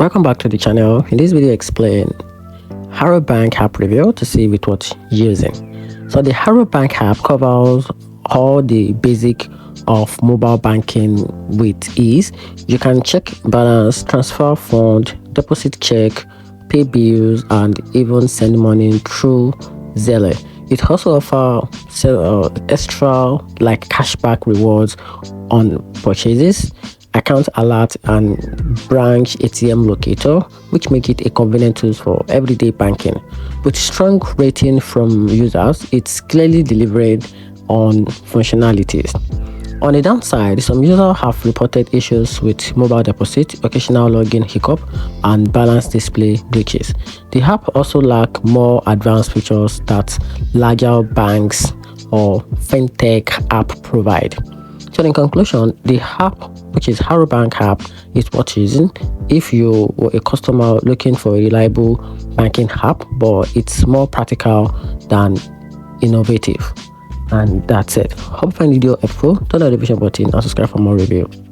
Welcome back to the channel. In this video, I explain Harrow Bank app review to see with what using. So the Harrow Bank app covers all the basic of mobile banking with ease. You can check balance, transfer fund, deposit check, pay bills, and even send money through Zelle. It also offers extra like cashback rewards on purchases, account alert, and branch ATM locator, which make it a convenient tool for everyday banking. With strong rating from users, it's clearly delivered on functionalities. On the downside, some users have reported issues with mobile deposit, occasional login hiccup, and balance display glitches. The app also lacks more advanced features that larger banks or fintech app provide. So in conclusion, the app, which is Harrow Bank app, is worth using if you were a customer looking for a reliable banking app, but it's more practical than innovative. And that's it. Hope you find the video helpful. Turn on the notification button and subscribe for more reviews.